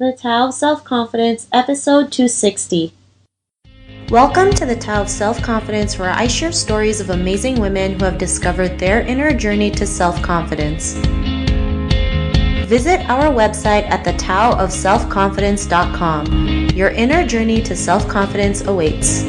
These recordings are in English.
The Tao of Self-Confidence, Episode 260. Welcome to the Tao of Self-Confidence, where I share stories of amazing women who have discovered their inner journey to self-confidence. Visit our website at thetaoofselfconfidence.com. Your inner journey to self-confidence awaits.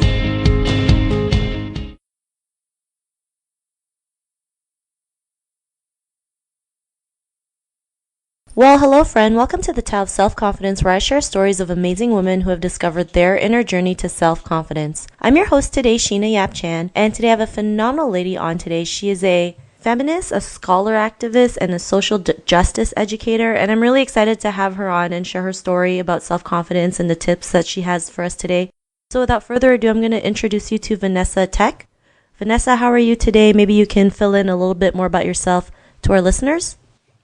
Well, hello friend, welcome to the Tao of Self-Confidence, where I share stories of amazing women who have discovered their inner journey to self-confidence. I'm your host today, Sheena Yap Chan, and today I have a phenomenal lady on today. She is a feminist, a scholar activist, and a social justice educator, and I'm really excited to have her on and share her story about self-confidence and the tips that she has for us today. So without further ado, I'm going to introduce you to Vanessa Teck. Vanessa, how are you today? Maybe you can fill in a little bit more about yourself to our listeners.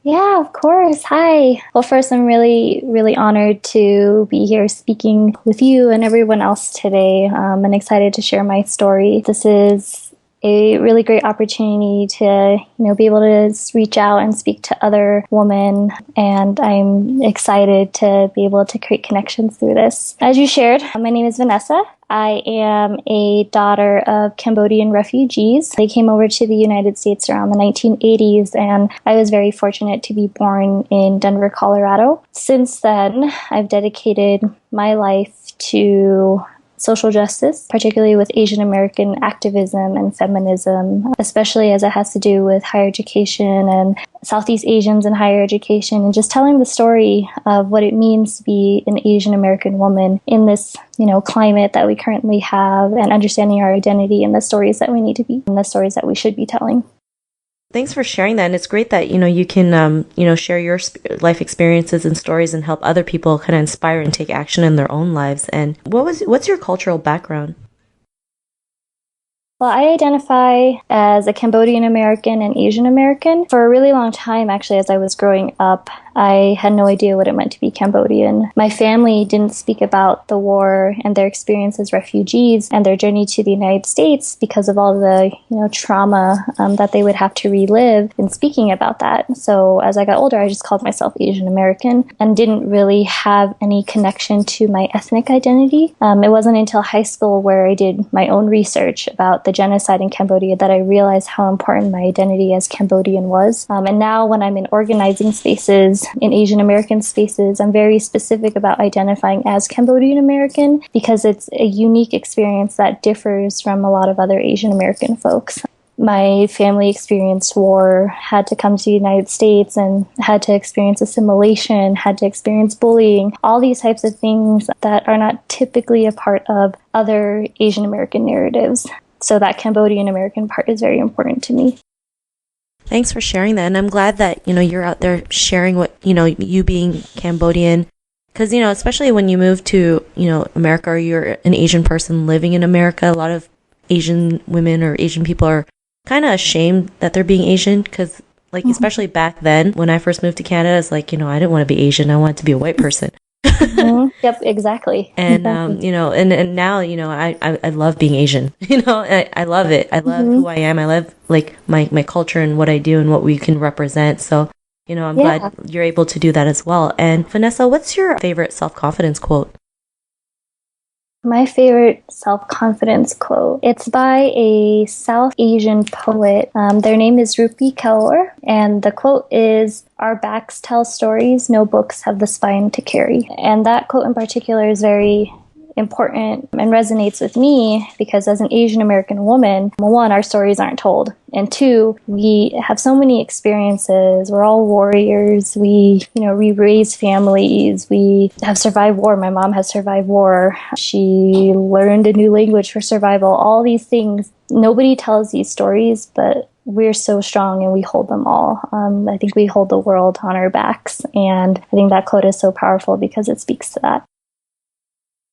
Yeah, of course. Hi. Well, first, I'm really honored to be here speaking with you and everyone else today, and excited to share my story. This is a really great opportunity to, be able to reach out and speak to other women, and I'm excited to be able to create connections through this. As you shared, my name is Vanessa. I am a daughter of Cambodian refugees. They came over to the United States around the 1980s, and I was very fortunate to be born in Denver, Colorado. Since then, I've dedicated my life to social justice, particularly with Asian American activism and feminism, especially as it has to do with higher education and Southeast Asians in higher education, and just telling the story of what it means to be an Asian American woman in this, climate that we currently have, and understanding our identity and the stories that we need to be, and the stories that we should be telling. Thanks for sharing that, and it's great that you can share your life experiences and stories and help other people kind of inspire and take action in their own lives. And what's your cultural background? Well, I identify as a Cambodian American and Asian American. For a really long time, actually, as I was growing up, I had no idea what it meant to be Cambodian. My family didn't speak about the war and their experience as refugees and their journey to the United States because of all the, trauma that they would have to relive in speaking about that. So as I got older, I just called myself Asian American and didn't really have any connection to my ethnic identity. It wasn't until high school where I did my own research about the genocide in Cambodia that I realized how important my identity as Cambodian was. And now when I'm in organizing spaces, in Asian American spaces, I'm very specific about identifying as Cambodian American because it's a unique experience that differs from a lot of other Asian American folks. My family experienced war, had to come to the United States, and had to experience assimilation, had to experience bullying, all these types of things that are not typically a part of other Asian American narratives. So that Cambodian American part is very important to me. Thanks for sharing that. And I'm glad that, you're out there sharing what, you being Cambodian. Because, especially when you move to, America, or you're an Asian person living in America, a lot of Asian women or Asian people are kind of ashamed that they're being Asian. Because, especially back then, when I first moved to Canada, it's like, I didn't want to be Asian. I wanted to be a white person. Yep, exactly. And, and now, I love being Asian, I love it. I love who I am. I love my culture and what I do and what we can represent. So, I'm glad you're able to do that as well. And Vanessa, what's your favorite self-confidence quote? My favorite self-confidence quote. It's by a South Asian poet. Their name is Rupi Kaur, and the quote is, "Our backs tell stories no books have the spine to carry." And that quote in particular is very important and resonates with me because as an Asian American woman, one, our stories aren't told. And two, we have so many experiences. We're all warriors. We raise families. We have survived war. My mom has survived war. She learned a new language for survival. All these things. Nobody tells these stories, but we're so strong and we hold them all. I think we hold the world on our backs. And I think that quote is so powerful because it speaks to that.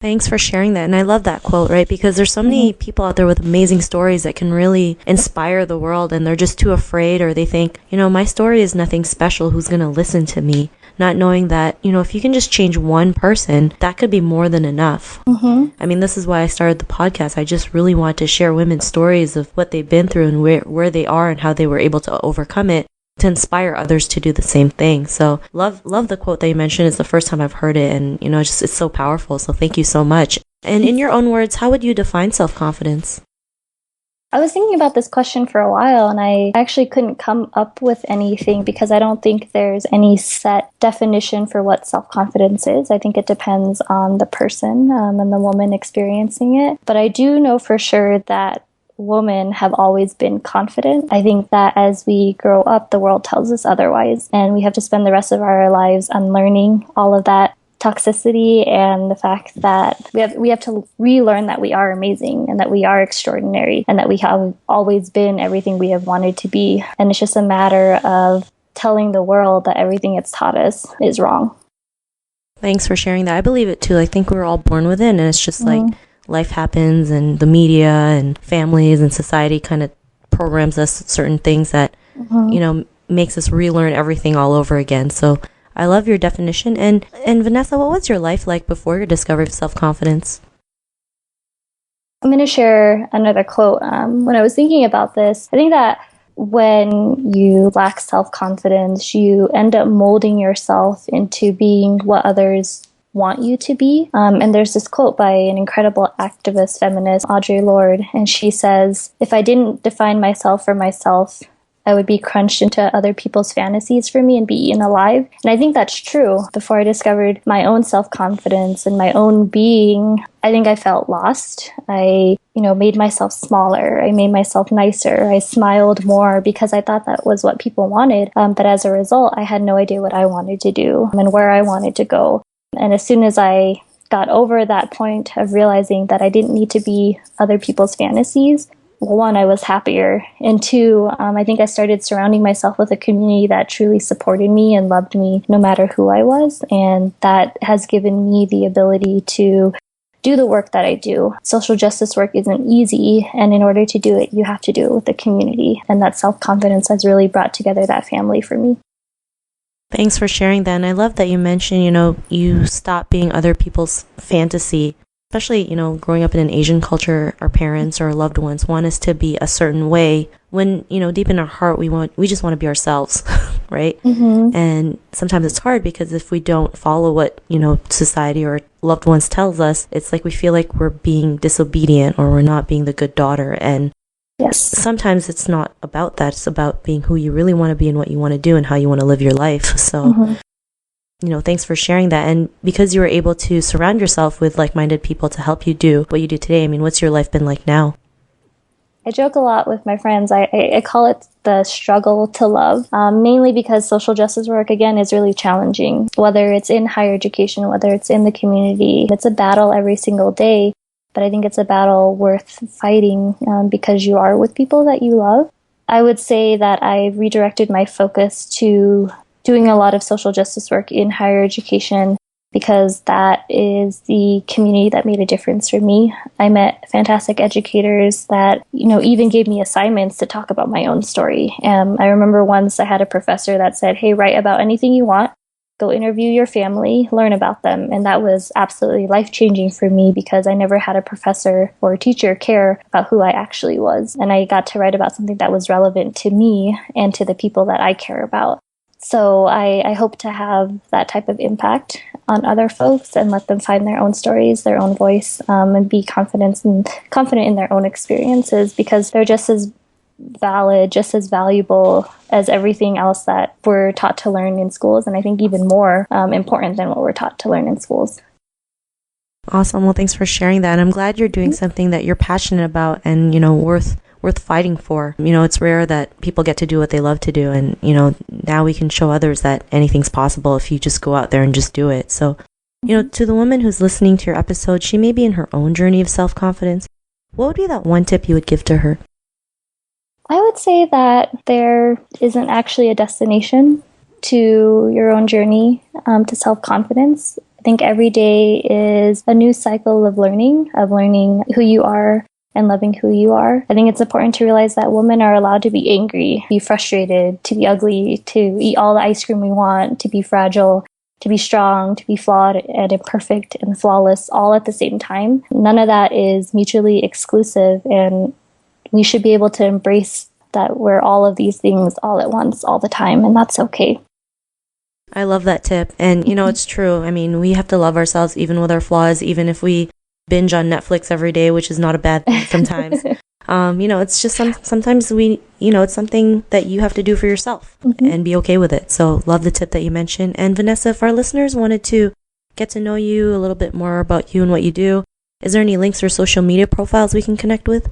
Thanks for sharing that. And I love that quote, right? Because there's so many people out there with amazing stories that can really inspire the world, and they're just too afraid, or they think, my story is nothing special. Who's going to listen to me? Not knowing that, if you can just change one person, that could be more than enough. I mean, this is why I started the podcast. I just really want to share women's stories of what they've been through and where they are and how they were able to overcome it. to inspire others to do the same thing. So love the quote that you mentioned. It's the first time I've heard it, and it's so powerful. So thank you so much. And in your own words, how would you define self-confidence? I was thinking about this question for a while, and I actually couldn't come up with anything because I don't think there's any set definition for what self-confidence is. I think it depends on the person and the woman experiencing it. But I do know for sure that women have always been confident. I think that as we grow up, the world tells us otherwise, and we have to spend the rest of our lives unlearning all of that toxicity and the fact that we have to relearn that we are amazing and that we are extraordinary and that we have always been everything we have wanted to be. And it's just a matter of telling the world that everything it's taught us is wrong. Thanks for sharing that. I believe it too. I think we're all born with it, and it's just like life happens, and the media and families and society kind of programs us certain things that makes us relearn everything all over again. So I love your definition. And Vanessa, what was your life like before your discovery of self-confidence? I'm going to share another quote. When I was thinking about this, I think that when you lack self-confidence, you end up molding yourself into being what others want you to be. And there's this quote by an incredible activist feminist, Audre Lorde, and she says, "If I didn't define myself for myself, I would be crunched into other people's fantasies for me and be eaten alive." And I think that's true. Before I discovered my own self-confidence and my own being, I think I felt lost. I, made myself smaller. I made myself nicer. I smiled more because I thought that was what people wanted. But as a result, I had no idea what I wanted to do and where I wanted to go. And as soon as I got over that point of realizing that I didn't need to be other people's fantasies, one, I was happier. And two, I think I started surrounding myself with a community that truly supported me and loved me no matter who I was. And that has given me the ability to do the work that I do. Social justice work isn't easy. And in order to do it, you have to do it with the community. And that self-confidence has really brought together that family for me. Thanks for sharing that. And I love that you mentioned, you stop being other people's fantasy. Especially, growing up in an Asian culture, our parents or our loved ones want us to be a certain way when, deep in our heart, we just want to be ourselves, right? Mm-hmm. And sometimes it's hard because if we don't follow what, society or loved ones tells us, it's like we feel like we're being disobedient or we're not being the good daughter. And yes, sometimes it's not about that. It's about being who you really want to be and what you want to do and how you want to live your life. So thanks for sharing that. And because you were able to surround yourself with like-minded people to help you do what you do today, what's your life been like now? I joke a lot with my friends. I call it the struggle to love, mainly because social justice work, again, is really challenging. Whether it's in higher education, whether it's in the community, it's a battle every single day. But I think it's a battle worth fighting because you are with people that you love. I would say that I've redirected my focus to doing a lot of social justice work in higher education because that is the community that made a difference for me. I met fantastic educators that, even gave me assignments to talk about my own story. I remember once I had a professor that said, "Hey, write about anything you want, go interview your family, learn about them." And that was absolutely life-changing for me because I never had a professor or a teacher care about who I actually was. And I got to write about something that was relevant to me and to the people that I care about. So I hope to have that type of impact on other folks and let them find their own stories, their own voice, and be confident in their own experiences because they're just as valid, just as valuable as everything else that we're taught to learn in schools. And I think even more important than what we're taught to learn in schools. Awesome. Well, thanks for sharing that. I'm glad you're doing something that you're passionate about and, worth fighting for. It's rare that people get to do what they love to do. And, now we can show others that anything's possible if you just go out there and just do it. So, to the woman who's listening to your episode, she may be in her own journey of self-confidence. What would be that one tip you would give to her? I would say that there isn't actually a destination to your own journey to self-confidence. I think every day is a new cycle of learning who you are and loving who you are. I think it's important to realize that women are allowed to be angry, be frustrated, to be ugly, to eat all the ice cream we want, to be fragile, to be strong, to be flawed and imperfect and flawless all at the same time. None of that is mutually exclusive, and we should be able to embrace that we're all of these things all at once, all the time, and that's okay. I love that tip. And, it's true. I mean, we have to love ourselves even with our flaws, even if we binge on Netflix every day, which is not a bad thing sometimes. It's just sometimes it's something that you have to do for yourself and be okay with it. So love the tip that you mentioned. And Vanessa, if our listeners wanted to get to know you a little bit more about you and what you do, is there any links or social media profiles we can connect with?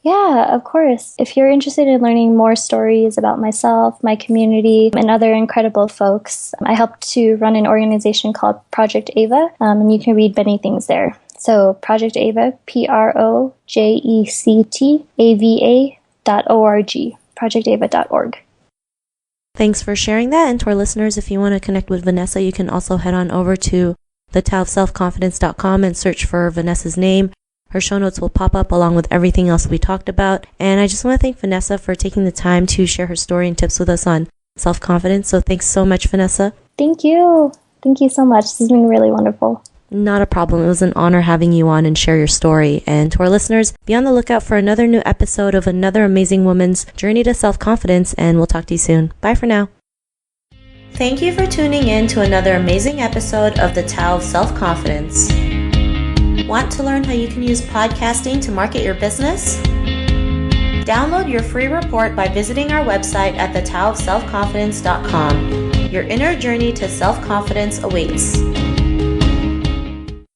Yeah, of course. If you're interested in learning more stories about myself, my community, and other incredible folks, I help to run an organization called Project Ava, and you can read many things there. So Project Ava, projectava.org, projectava.org. Thanks for sharing that. And to our listeners, if you want to connect with Vanessa, you can also head on over to thetaoofselfconfidence.com and search for Vanessa's name. Her show notes will pop up along with everything else we talked about. And I just want to thank Vanessa for taking the time to share her story and tips with us on self-confidence. So thanks so much, Vanessa. Thank you. Thank you so much. This has been really wonderful. Not a problem. It was an honor having you on and share your story. And to our listeners, be on the lookout for another new episode of another amazing woman's journey to self-confidence. And we'll talk to you soon. Bye for now. Thank you for tuning in to another amazing episode of the Tao of Self-Confidence. Want to learn how you can use podcasting to market your business? Download your free report by visiting our website at thetaoofselfconfidence.com. Your inner journey to self-confidence awaits.